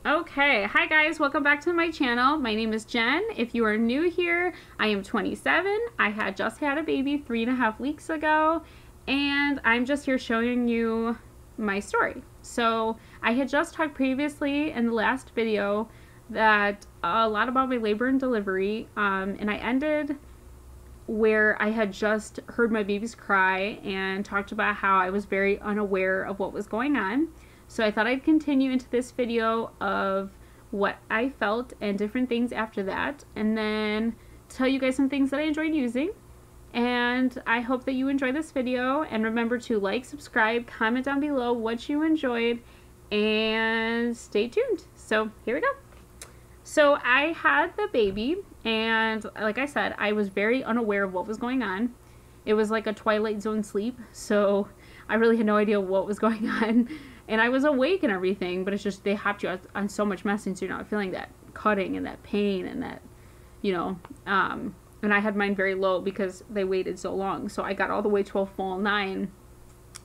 Okay, hi guys, welcome back to my channel. My name is Jen. If you are new here, I am 27. I had just had a baby 3.5 weeks ago, and I'm just here showing you my story. So I had just talked previously in the last video that a lot about my labor and delivery, and I ended where I had just heard my baby's cry and talked about how I was very unaware of what was going on. So I thought I'd continue into this video of what I felt and different things after that, and then tell you guys some things that I enjoyed using. And I hope that you enjoy this video, and remember to like, subscribe, comment down below what you enjoyed, and stay tuned. So here we go. So I had the baby, and like I said, I was very unaware of what was going on. It was like a Twilight Zone sleep, so I really had no idea what was going on. And I was awake and everything, but it's just they hopped you on so much messing, so you're not feeling that cutting and that pain and that, and I had mine very low because they waited so long. So I got all the way to a full 9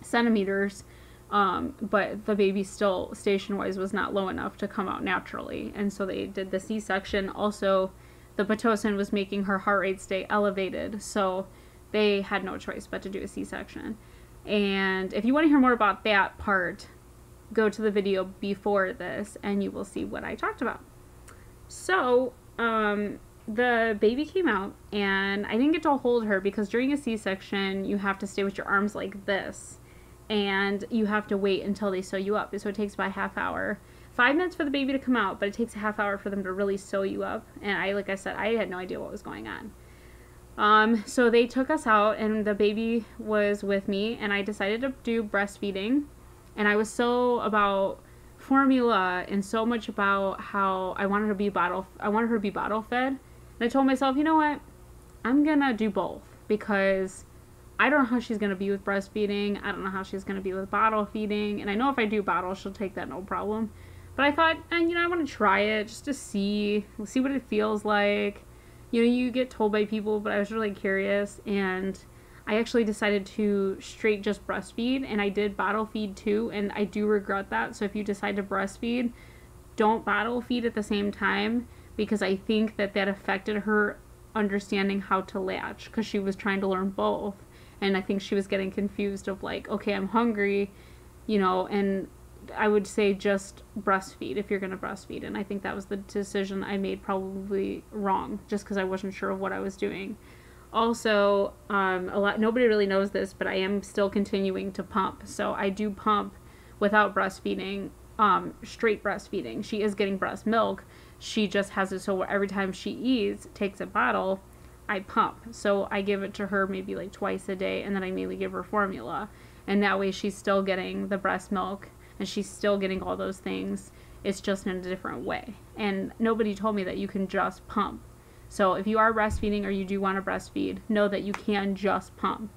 centimeters, but the baby still, station-wise, was not low enough to come out naturally. And so they did the C-section. Also, the Pitocin was making her heart rate stay elevated, so they had no choice but to do a C-section. And if you want to hear more about that part, go to the video before this and you will see what I talked about. So, the baby came out and I didn't get to hold her because during a C-section you have to stay with your arms like this and you have to wait until they sew you up. So it takes about a half hour. 5 minutes for the baby to come out, but it takes a half hour for them to really sew you up. And like I said, I had no idea what was going on. So they took us out and the baby was with me, and I decided to do breastfeeding. And I was so about formula and so much about how I wanted her to be bottle fed. And I told myself, you know what? I'm gonna do both because I don't know how she's gonna be with breastfeeding. I don't know how she's gonna be with bottle feeding. And I know if I do bottle, she'll take that no problem. But I thought, I want to try it just to see what it feels like. You get told by people, but I was really curious, and I actually decided to straight just breastfeed, and I did bottle feed too, and I do regret that. So if you decide to breastfeed, don't bottle feed at the same time, because I think that affected her understanding how to latch, because she was trying to learn both, and I think she was getting confused of like, okay, I'm hungry, and I would say just breastfeed if you're going to breastfeed. And I think that was the decision I made probably wrong, just because I wasn't sure of what I was doing. Also, nobody really knows this, but I am still continuing to pump. So I do pump without breastfeeding, straight breastfeeding. She is getting breast milk. She just has it so every time she eats, takes a bottle, I pump. So I give it to her maybe like twice a day, and then I mainly give her formula. And that way she's still getting the breast milk, and she's still getting all those things. It's just in a different way. And nobody told me that you can just pump. So if you are breastfeeding or you do want to breastfeed, know that you can just pump.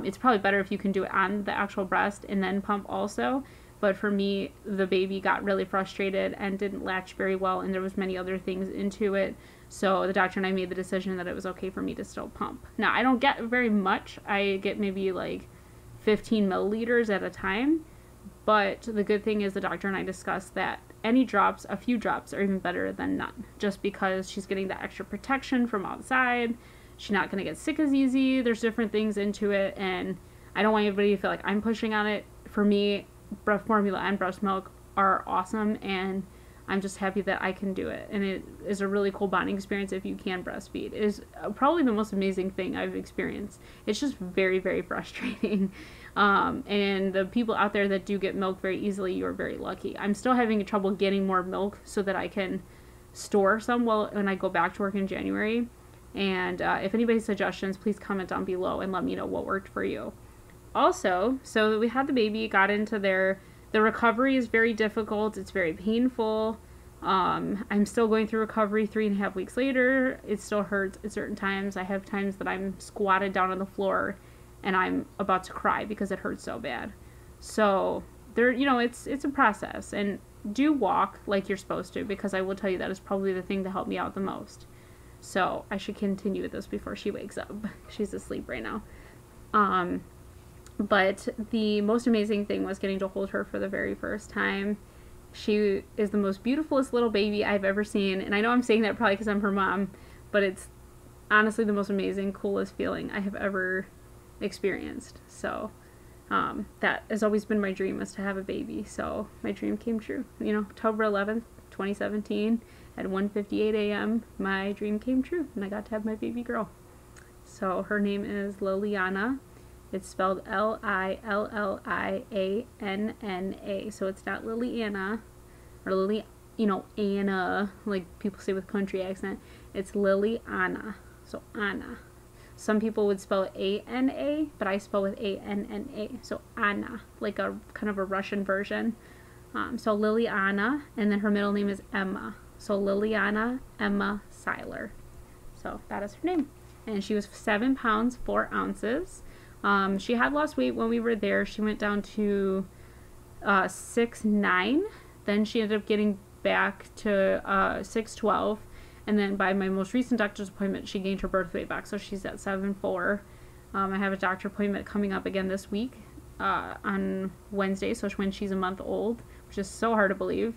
It's probably better if you can do it on the actual breast and then pump also. But for me, the baby got really frustrated and didn't latch very well, and there was many other things into it. So the doctor and I made the decision that it was okay for me to still pump. Now, I don't get very much. I get maybe like 15 milliliters at a time. But the good thing is the doctor and I discussed that any drops, a few drops, are even better than none. Just because she's getting that extra protection from outside. She's not going to get sick as easy. There's different things into it. And I don't want anybody to feel like I'm pushing on it. For me, breast formula and breast milk are awesome. And I'm just happy that I can do it. And it is a really cool bonding experience if you can breastfeed. It is probably the most amazing thing I've experienced. It's just very, very frustrating. And the people out there that do get milk very easily, you're very lucky. I'm still having trouble getting more milk so that I can store some when I go back to work in January. And if anybody has suggestions, please comment down below and let me know what worked for you. Also, so we had the baby, got into there. The recovery is very difficult. It's very painful. I'm still going through recovery 3.5 weeks later. It still hurts at certain times. I have times that I'm squatted down on the floor and I'm about to cry because it hurts so bad. So there, it's a process. And do walk like you're supposed to, because I will tell you that is probably the thing to help me out the most. So I should continue with this before she wakes up. She's asleep right now. But the most amazing thing was getting to hold her for the very first time. She is the most beautifulest little baby I've ever seen. And I know I'm saying that probably because I'm her mom, but it's honestly the most amazing, coolest feeling I have ever experienced. So that has always been my dream, is to have a baby. So my dream came true. You know, October 11th, 2017 at 1:58 a.m. my dream came true and I got to have my baby girl. So her name is Liliana. It's spelled Lillianna. So it's not Liliana or Lily, you know, Anna, like people say with country accent. It's Liliana. So Anna. Some people would spell it A-N-A, but I spell with A-N-N-A. So Anna, like a kind of a Russian version. So Liliana, and then her middle name is Emma. So Liliana Emma Seiler. So that is her name. And she was 7 pounds, 4 ounces. She had lost weight when we were there. She went down to 6'9". Then she ended up getting back to 6'12". And then by my most recent doctor's appointment, she gained her birth weight back. So she's at 7'4". I have a doctor appointment coming up again this week on Wednesday. So when she's a month old, which is so hard to believe.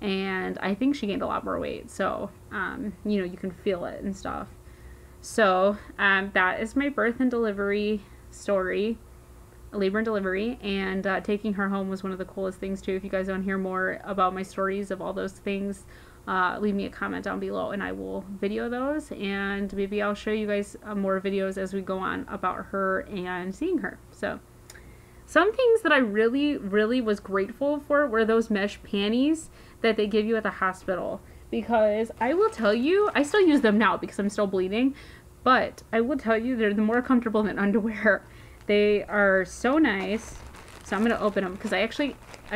And I think she gained a lot more weight. So, you know, you can feel it and stuff. So that is my birth and delivery story, labor and delivery, and taking her home was one of the coolest things too. If you guys want to hear more about my stories of all those things, leave me a comment down below and I will video those, and maybe I'll show you guys more videos as we go on about her and seeing her. So some things that I really was grateful for were those mesh panties that they give you at the hospital, because I will tell you, I still use them now because I'm still bleeding, but I will tell you they're more comfortable than underwear. They are so nice. So I'm going to open them because I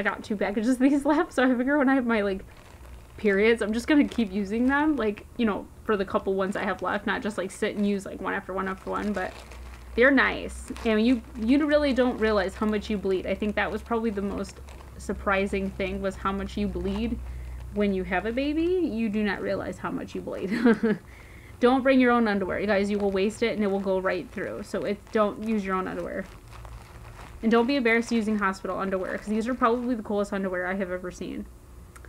got 2 packages of these left, so I figure when I have my like periods, I'm just going to keep using them, like, you know, for the couple ones I have left, not just like sit and use like one after one after one, but they're nice. And you really don't realize how much you bleed. I think that was probably the most surprising thing, was how much you bleed when you have a baby. You do not realize how much you bleed. Don't bring your own underwear, you guys. You will waste it and it will go right through. So don't use your own underwear. And don't be embarrassed using hospital underwear, because these are probably the coolest underwear I have ever seen.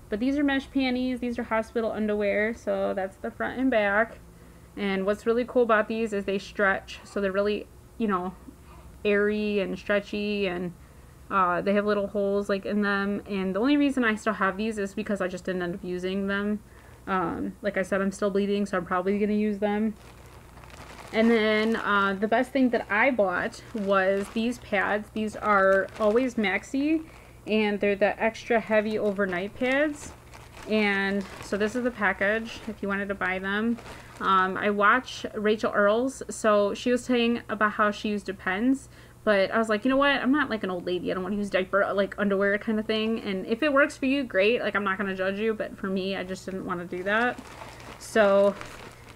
But these are mesh panties. These are hospital underwear. So that's the front and back. And what's really cool about these is they stretch. So they're really, you know, airy and stretchy, and they have little holes like in them. And the only reason I still have these is because I just didn't end up using them. Like I said, I'm still bleeding, so I'm probably going to use them. And then the best thing that I bought was these pads. These are Always Maxi, and they're the extra heavy overnight pads. And so this is the package if you wanted to buy them. I watch Rachel Earls, so she was saying about how she used Depends. But I was like, you know what? I'm not like an old lady. I don't want to use diaper, like underwear kind of thing. And if it works for you, great. Like, I'm not going to judge you. But for me, I just didn't want to do that. So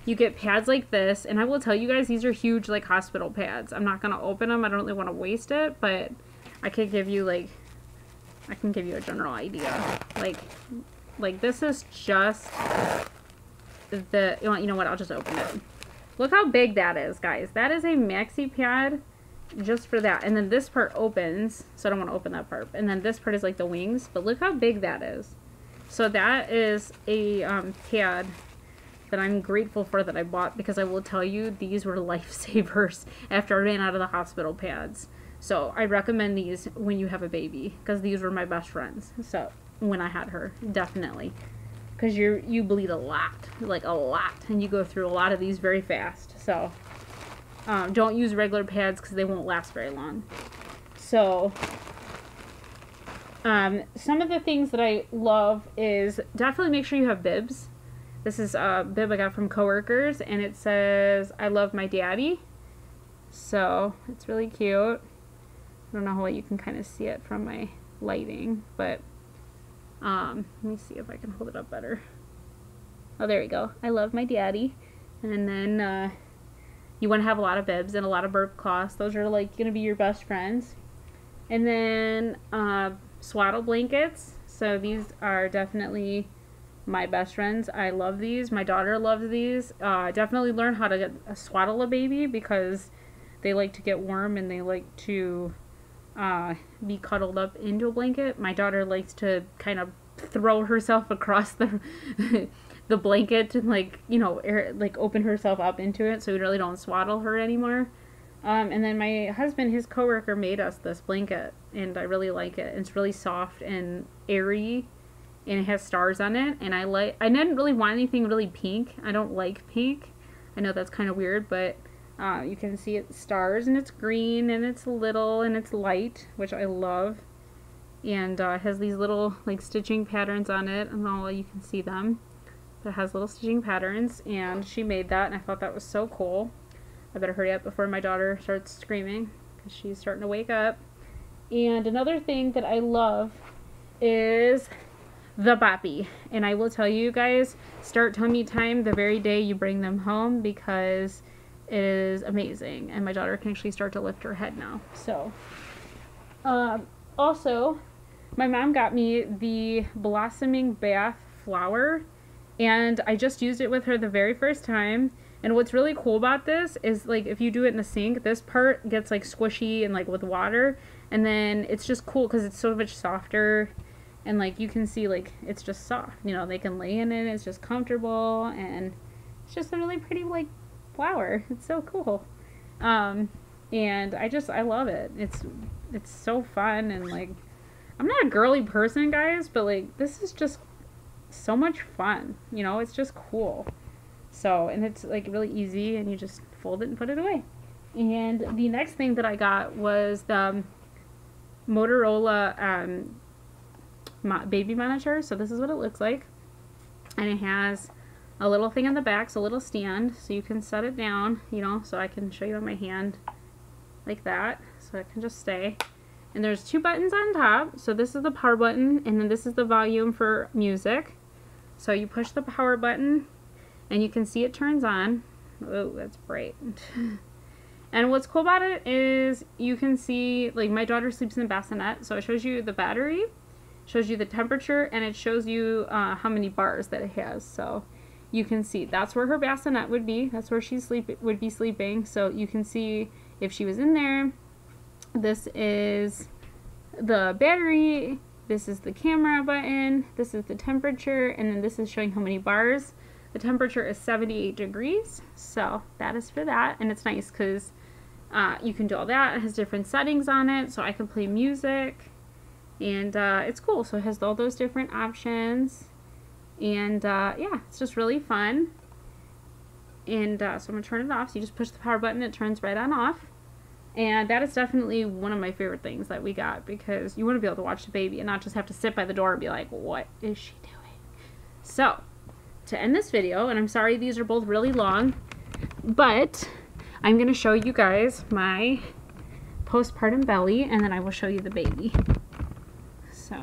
you get pads like this. And I will tell you guys, these are huge, like, hospital pads. I'm not going to open them. I don't really want to waste it. But I could give you, like, I can give you a general idea. Like this is just the, you know what? I'll just open it. Look how big that is, guys. That is a maxi pad. Just for that. And then this part opens, so I don't want to open that part. And then this part is like the wings, but look how big that is. So that is a pad that I'm grateful for that I bought, because I will tell you, these were lifesavers after I ran out of the hospital pads. So I recommend these when you have a baby, because these were my best friends. So when I had her, definitely, because you bleed a lot, like a lot, and you go through a lot of these very fast. So don't use regular pads because they won't last very long. So some of the things that I love is definitely make sure you have bibs. This is a bib I got from Coworkers, and it says, "I love my daddy." So it's really cute. I don't know how well you can kind of see it from my lighting, but let me see if I can hold it up better. Oh, there we go. I love my daddy. And then you want to have a lot of bibs and a lot of burp cloths. Those are like going to be your best friends. And then swaddle blankets. So these are definitely my best friends. I love these. My daughter loves these. Definitely learn how to swaddle a baby, because they like to get warm and they like to be cuddled up into a blanket. My daughter likes to kind of throw herself across the the blanket and like, you know, like open herself up into it so we really don't swaddle her anymore. And then my husband, his coworker, made us this blanket, and I really like it. It's really soft and airy, and it has stars on it. And I didn't really want anything really pink. I don't like pink. I know that's kind of weird, but you can see it's stars, and it's green, and it's little, and it's light, which I love. And it has these little like stitching patterns on it. I don't know if you can see them, but it has little stitching patterns, and she made that, and I thought that was so cool. I better hurry up before my daughter starts screaming because she's starting to wake up. And another thing that I love is the boppy. And I will tell you guys, start tummy time the very day you bring them home because it is amazing. And my daughter can actually start to lift her head now. So, also, my mom got me the Blossoming Bath flower, and I just used it with her the very first time. And what's really cool about this is, like, if you do it in the sink, this part gets, like, squishy and, like, with water. And then it's just cool because it's so much softer. And, like, you can see, like, it's just soft. You know, they can lay in it. It's just comfortable. And it's just a really pretty, like, flower. It's so cool. And I love it. It's so fun. And, like, I'm not a girly person, guys. But, like, this is just so much fun. You know, it's just cool. So, and it's like really easy, and you just fold it and put it away. And the next thing that I got was the Motorola baby monitor. So this is what it looks like. And it has a little thing on the back, so a little stand, so you can set it down, you know, so I can show you on my hand like that, so it can just stay. And there's 2 buttons on top. So this is the power button, and then this is the volume for music. So you push the power button, and you can see it turns on. Oh, that's bright. And what's cool about it is you can see, like, my daughter sleeps in a bassinet, so it shows you the battery, shows you the temperature, and it shows you how many bars that it has. So you can see that's where her bassinet would be. That's where she would be sleeping. So you can see if she was in there. This is the battery. This is the camera button. This is the temperature, and then this is showing how many bars. The temperature is 78 degrees, so that is for that. And it's nice because you can do all that. It has different settings on it, so I can play music, and it's cool. So it has all those different options, and yeah, it's just really fun. And so I'm gonna turn it off. So you just push the power button, it turns right on off. And that is definitely one of my favorite things that we got, because you want to be able to watch the baby and not just have to sit by the door and be like, what is she doing? So, to end this video, and I'm sorry these are both really long, but I'm going to show you guys my postpartum belly, and then I will show you the baby. So,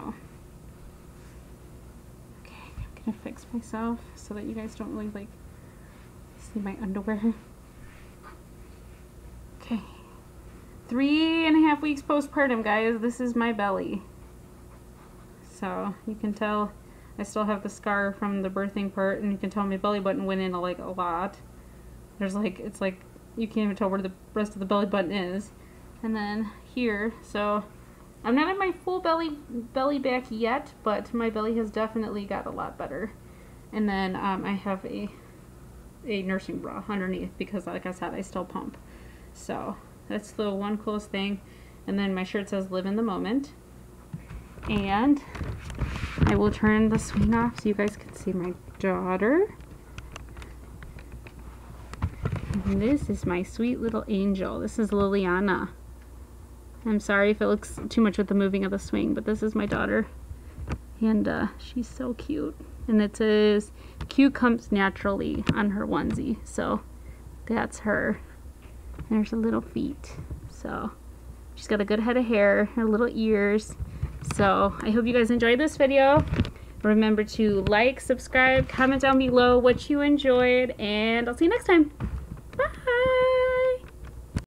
okay, I'm going to fix myself so that you guys don't really, like, see my underwear. Okay. 3.5 weeks postpartum, guys. This is my belly. So you can tell I still have the scar from the birthing part, and you can tell my belly button went in like a lot. There's like, it's like you can't even tell where the rest of the belly button is. And then here, so I'm not at my full belly back yet, but my belly has definitely got a lot better. And then I have a nursing bra underneath because, like I said, I still pump. So that's the one coolest thing. And then my shirt says live in the moment. And I will turn the swing off so you guys can see my daughter. And this is my sweet little angel. This is Liliana. I'm sorry if it looks too much with the moving of the swing, but this is my daughter. And she's so cute. And it says, "Q comes naturally" on her onesie. So that's her. There's her little feet. So she's got a good head of hair, her little ears. So I hope you guys enjoyed this video. Remember to like, subscribe, comment down below what you enjoyed, and I'll see you next time.